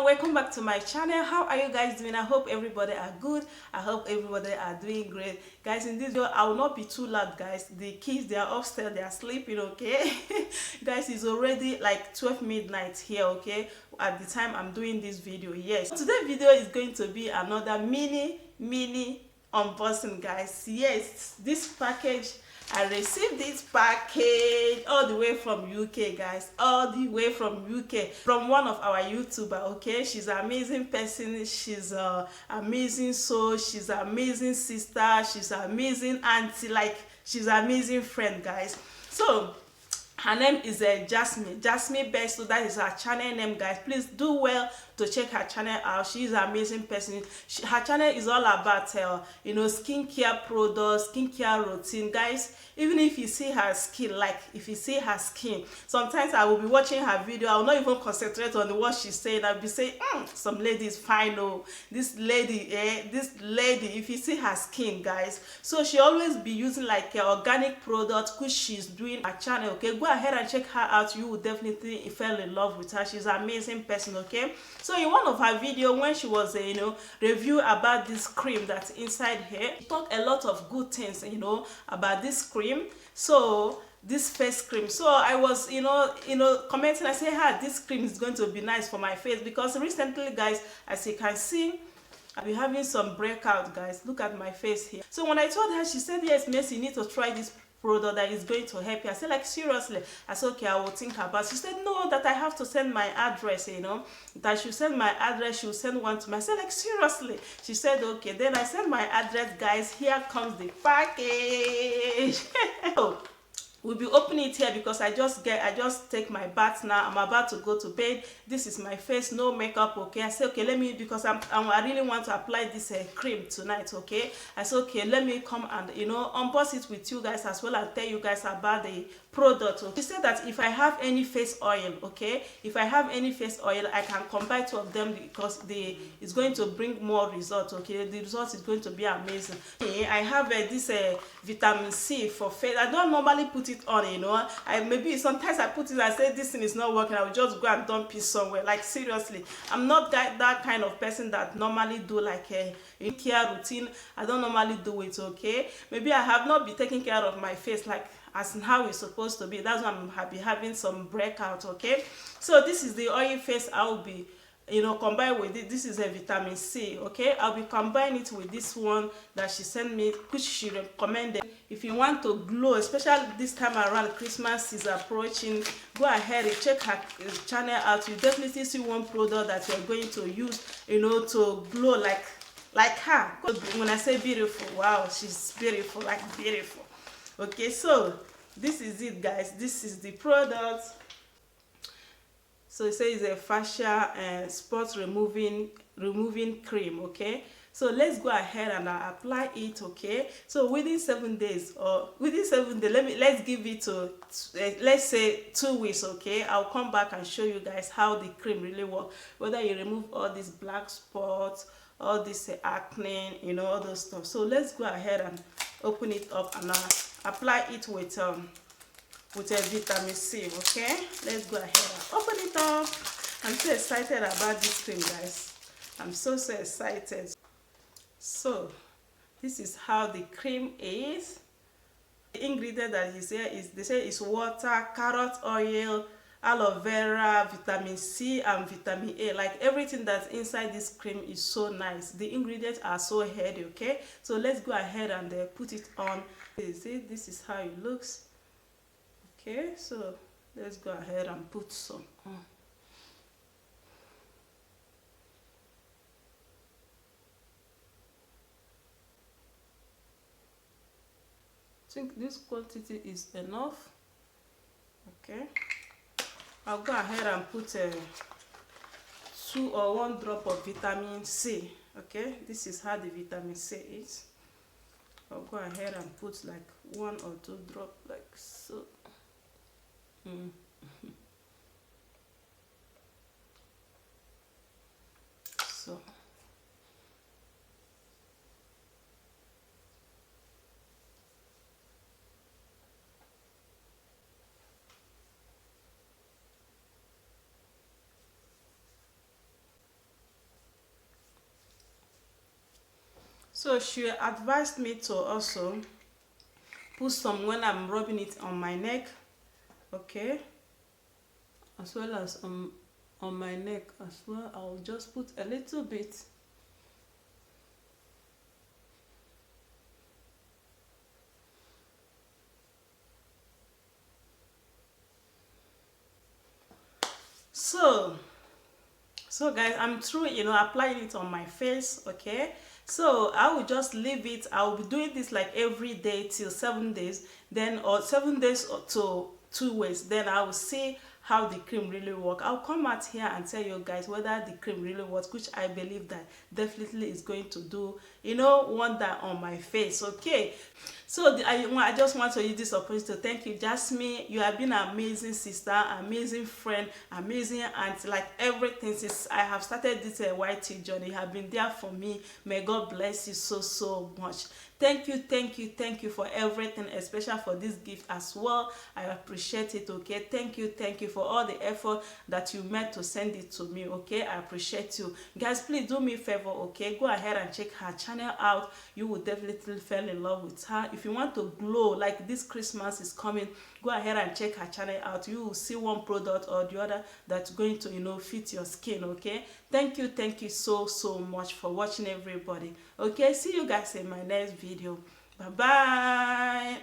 welcome back to my channel. How are you guys doing? I hope everybody are good. I hope everybody are doing great. Guys, in this video I will not be too loud, guys. The kids, they are upstairs, they are sleeping, okay? Guys, it's already like 12 midnight here, okay, at the time I'm doing this video. Yes, today's video is going to be another mini unboxing, guys. Yes, this package, I received this package all the way from UK, guys, all the way from UK, from one of our YouTuber. Okay, she's an amazing person, she's amazing soul, she's an amazing sister, she's an amazing auntie, like she's an amazing friend, guys. So her name is Jasmine Best. So that is her channel name, guys. Please do well to check her channel out. She is an amazing person. Her channel is all about skincare products, skincare routine, guys. Even if you see her skin, like if you see her skin, sometimes I will be watching her video, I will not even concentrate on what she's saying. I'll be saying, some lady is fine. Oh, this lady, if you see her skin, guys, so she always be using like organic products, which she's doing her channel. Okay, go ahead and check her out. You will definitely fall in love with her. She's an amazing person. Okay, so in one of her video, when she was review about this cream that's inside here, she talked a lot of good things about this cream. So this face cream, so I was commenting. I say, this cream is going to be nice for my face, because recently, guys, as you can see, I've been having some breakout, guys. Look at my face here. So when I told her, she said, yes, Miss, you need to try this product that is going to help you. I said, like, seriously? I said, okay, I will think about it. She said, no, that I have to send my address, that I should send my address. She will send one to me. I said, like, seriously? She said, okay. Then I sent my address, guys. Here comes the package. So we'll be opening it here, because I just take my bath now. I'm about to go to bed. This is my face, no makeup. Okay, I said, okay, let me, because I really want to apply this cream tonight. Okay, I said, okay, let me come and unbox it with you guys as well, and tell you guys about the product. Okay? She said that if I have any face oil, okay, if I have any face oil, I can combine two of them, because it's going to bring more results. Okay, the result is going to be amazing. I have this vitamin C for face. I don't normally put it on, I maybe sometimes I put it, I say this thing is not working, I will just go and dump it somewhere. Like, seriously, I'm not that kind of person that normally do like a care routine. I don't normally do it. Okay, maybe I have not been taking care of my face like as in how it's supposed to be. That's why I'm having some breakout. Okay, so this is the oil face I will be combine with it. This is a vitamin C. Okay, I'll be combining it with this one that she sent me, which she recommended. If you want to glow, especially this time around, Christmas is approaching, go ahead and check her channel out. You definitely see one product that you're going to use to glow like her. When I say beautiful, wow, she's beautiful, like beautiful. Okay, so this is it, guys. This is the product. So it says a facial and spot removing cream. Okay, so let's go ahead and apply it. Okay, so within 7 days, or within 7 days, let's give it to let's say 2 weeks. Okay, I'll come back and show you guys how the cream really works, whether you remove all these black spots, all this acne, all those stuff. So let's go ahead and open it up and apply it with a vitamin C. Okay, let's go ahead and open it up. I'm so excited about this cream, guys. I'm so excited. So this is how the cream is. The ingredient that is here is, they say, is water, carrot oil, aloe vera, vitamin C, and vitamin A. Like, everything that's inside this cream is so nice. The ingredients are so healthy. Okay, so let's go ahead and put it on. This is how it looks. Okay, so let's go ahead and put some on. I think this quantity is enough. Okay, I'll go ahead and put 2 or 1 drop of vitamin C. Okay, this is how the vitamin C is. I'll go ahead and put like 1 or 2 drops, like so. So So she advised me to also put some when I'm rubbing it on my neck, okay, as well as on my neck as well. I'll just put a little bit. So guys, I'm through, applying it on my face, okay. So I will just leave it. I will be doing this like every day till 7 days, then, or 7 days or to 2 weeks, then I will see how the cream really work. I'll come out here and tell you guys whether the cream really works, which I believe that definitely is going to do, wonder on my face, okay. So I just want to use this opportunity to thank you, Jasmine. You have been an amazing sister, amazing friend, amazing aunt, like everything since I have started this YT journey. You have been there for me. May God bless you so, so much. Thank you, thank you, thank you for everything, especially for this gift as well. I appreciate it, okay. Thank you for all the effort that you made to send it to me, okay. I appreciate you guys. Please do me a favor, okay. Go ahead and check her channel out. You will definitely fall in love with her. If you want to glow like this Christmas is coming, go ahead and check her channel out. You will see one product or the other that's going to fit your skin, okay. Thank you so, so much for watching, everybody, okay. See you guys in my next video. Bye bye.